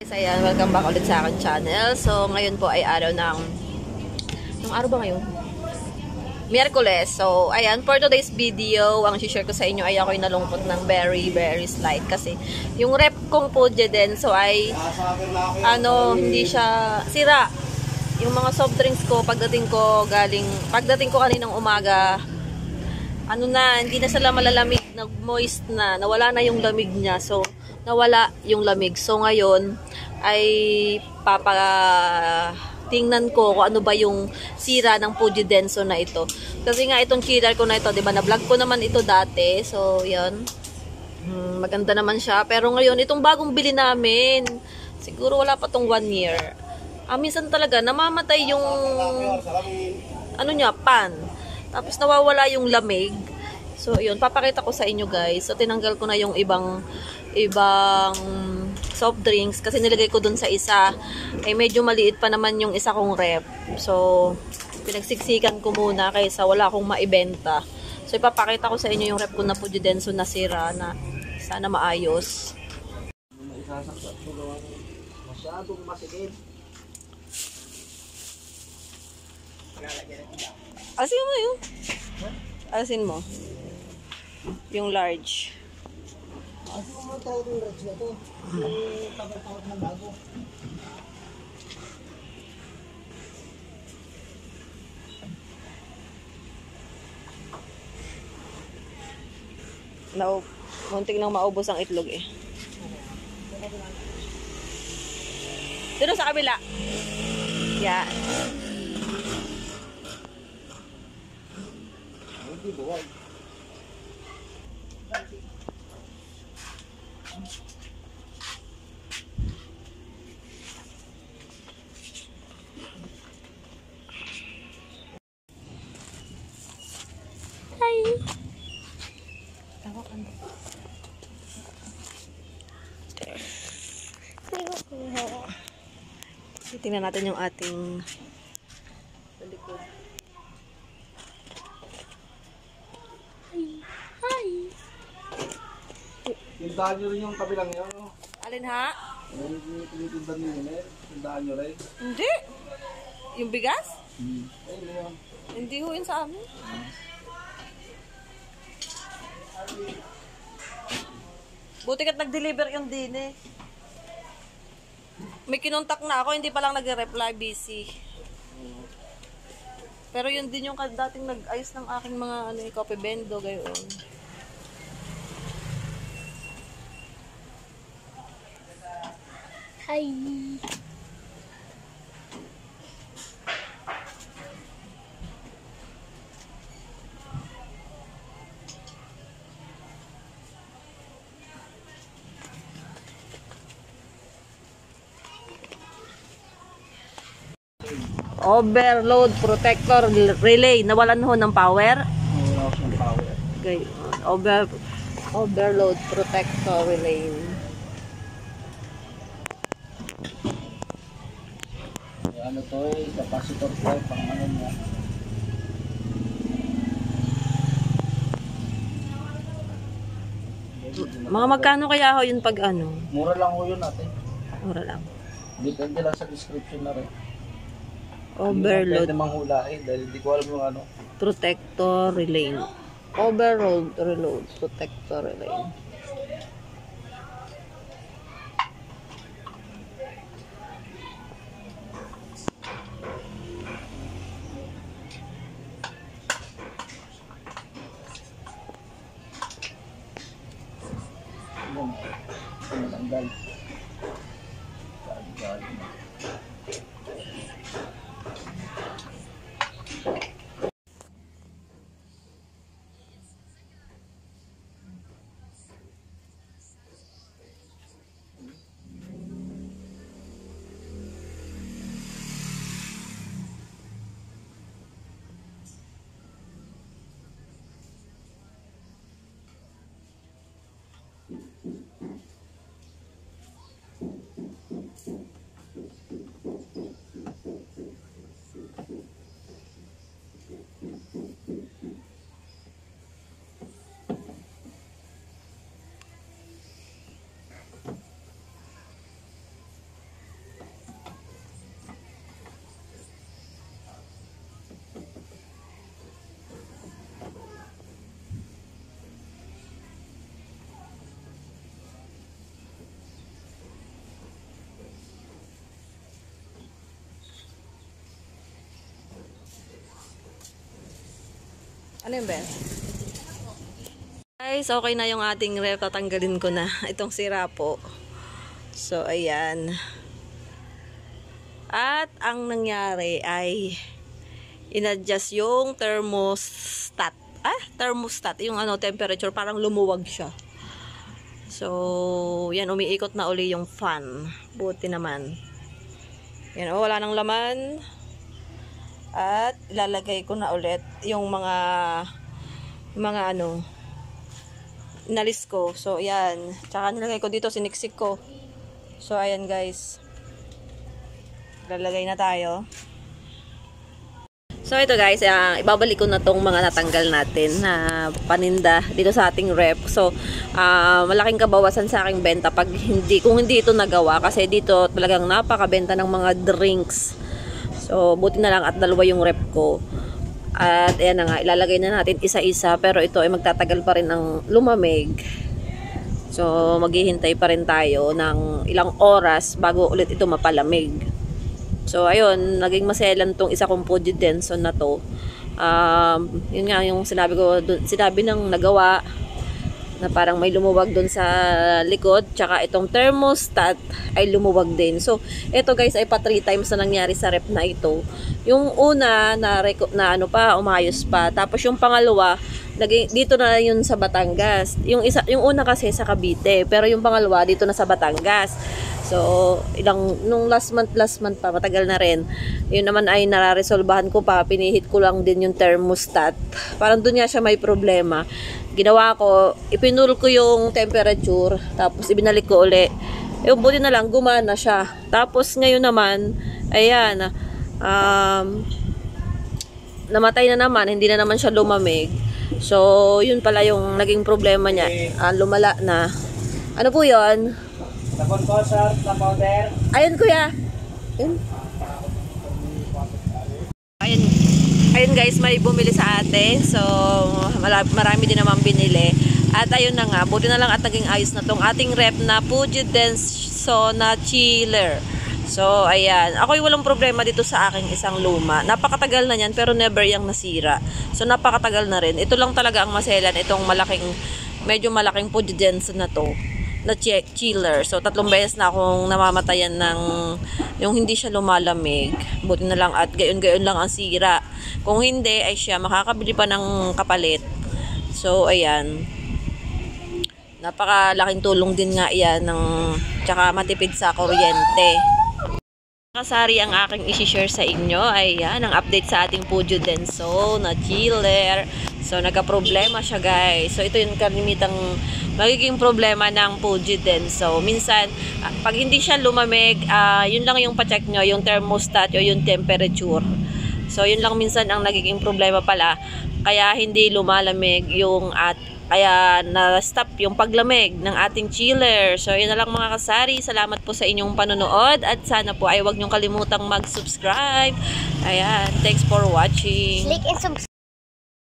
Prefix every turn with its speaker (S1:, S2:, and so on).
S1: guys, ayan, welcome back ulit sa akin channel. So, ngayon po ay araw ng... Anong araw ba ngayon? Miyerkules. So, ayan, for today's video, ang share ko sa inyo ay ako'y nalungkot ng very slight. Kasi, yung rep kong Pujidenso ay, hindi siya sira. Yung mga soft drinks ko, pagdating ko kaninang umaga, hindi na sila malalamig, nag-moist na, nawala na yung lamig niya. So, nawala yung lamig. So, ngayon, ay tingnan ko kung ano ba yung sira ng Pujidenso na ito. Kasi nga, itong chiller ko na ito, diba, na-vlog ko naman ito dati. So, yun. Maganda naman siya. Pero ngayon, itong bagong bili namin, siguro wala pa tong 1 year. Minsan talaga, namamatay yung, pan. Tapos nawawala yung lamig. So, yun, papakita ko sa inyo guys. So, tinanggal ko na yung ibang soft drinks kasi nilagay ko dun sa isa. Medyo maliit pa naman yung isa kong rep. So, pinagsiksikan ko muna kaysa wala akong maibenta. So, ipapakita ko sa inyo yung rep ko na Pujidenso na sira na sana maayos.
S2: Masyadong masigit.
S1: Asin mo yun. Asin mo. Yung large.
S2: Asin mo tawag yung large na to. Tagal-tagal na bago.
S1: Muntik nang maubos ang itlog eh. Dito sa kabila. Yan.
S2: Hindi buwag.
S1: Hi. Tingnan natin yung ating likod. Hi.
S2: Tindahan nyo rin yung kabilang yun. No?
S1: Alin ha?
S2: Yung tinitindahan nyo yun. Tindahan nyo rin.
S1: Hindi. Yung bigas?
S2: Ayun yun.
S1: Hindi ho yun sa amin. Buti ka't nag-deliver yung din eh. May kinontak na ako, hindi pa lang nag-reply, busy. Pero yun din yung dating nag-ayos ng aking mga coffee bendo, gayon. Hi! Overload protector relay. Nawalan ho ng power.
S2: Wala siyang power.
S1: Okay. Overload protector relay.
S2: Ano to eh, capacitor ko eh, pang ano niya.
S1: Mga magkano kaya ho yun pag ano?
S2: Mura lang ho yun natin.
S1: Mura lang.
S2: Depende lang sa description na rin.
S1: Overload
S2: Pwede manghulain dahil hindi ko alam yung ano.
S1: protector relay. Overload reload protector relay.
S2: Tanggal.
S1: Ano yung Ben? Guys, okay na yung ating ref. Tatanggalin ko na itong sira po. So, ayan. At ang nangyari ay in-adjust yung thermostat. Thermostat. Yung temperature. Parang lumuwag siya. So, yan. Umiikot na uli yung fan. Buti naman. Yan. Wala nang laman. At ilalagay ko na ulit yung mga inalis ko. So, ayan. Tsaka nilagay ko dito, siniksik ko. So, ayan guys. Lalagay na tayo. So, ito guys, ibabalik ko na tong mga natanggal natin na paninda dito sa ating rep. So, malaking kabawasan sa aking benta kung hindi ito nagawa. Kasi dito talagang napakabenta ng mga drinks. So, buti na lang at dalawa yung rep ko. At ayan na nga, ilalagay na natin isa-isa. Pero ito ay magtatagal pa rin ng lumamig. So, maghihintay pa rin tayo ng ilang oras bago ulit ito mapalamig. So, ayun, naging maselan tong isa kong Fuji Denson na to. Yun nga yung sinabi ng nagawa na parang may lumuwag dun sa likod, tsaka itong thermostat ay lumuwag din. So, ito guys ay pa 3 times na nangyari sa rep na ito. Yung una umayos pa. Tapos yung pangalawa, dito na yun sa Batangas. Yung una kasi sa Cavite, pero yung pangalawa dito na sa Batangas. So, nung last month pa, matagal na rin. Yun naman ay nararesolbahan ko pa, pinihit ko lang din yung thermostat. Parang dun nga siya may problema. Ginawa ko, ipinul ko yung temperature, tapos ibinalik ko uli. Yung buti na lang, gumana siya. Tapos ngayon naman, ayan, namatay na naman, hindi na naman siya lumamig. So, yun pala yung naging problema niya. Lumala na. Ano po yun?
S2: Tapon po, sir. Tapowder.
S1: Ayun, kuya. Ayun guys, may bumili sa atin. So, marami din naman binili. At ayun na nga, buti na lang at naging ayos na tong ating rep na Fuji Denson na chiller. So, ayan. Ako'y walang problema dito sa aking isang luma. Napakatagal na yan, pero never yung nasira. So, napakatagal na rin. Ito lang talaga ang maselan. Itong medyo malaking Fuji Denson na to. Na chiller. So, 3 beses na akong namamatayan ng yung hindi siya lumalamig. Buti na lang at gayon-gayon lang ang sira. Kung hindi, ay siya makakabili pa ng kapalit. So, ayan. Napakalaking tulong din nga yan tsaka matipid sa kuryente. Kasari ang aking isi-share sa inyo ay yan, ang update sa ating Fuji Denson na chiller. So, nagka-problema siya guys. So, ito yung kalimitang magiging problema ng Fuji Denson. Minsan, pag hindi siya lumamig, yun lang yung pa-check nyo, yung thermostat o yung temperature. So, yun lang minsan ang nagiging problema pala. Kaya hindi lumalamig kaya na-stop yung paglamig ng ating chiller. So, yun na lang mga kasari. Salamat po sa inyong panonood. At sana po ay huwag niyong kalimutang mag-subscribe. Ayan. Thanks for watching.
S3: Click and subscribe.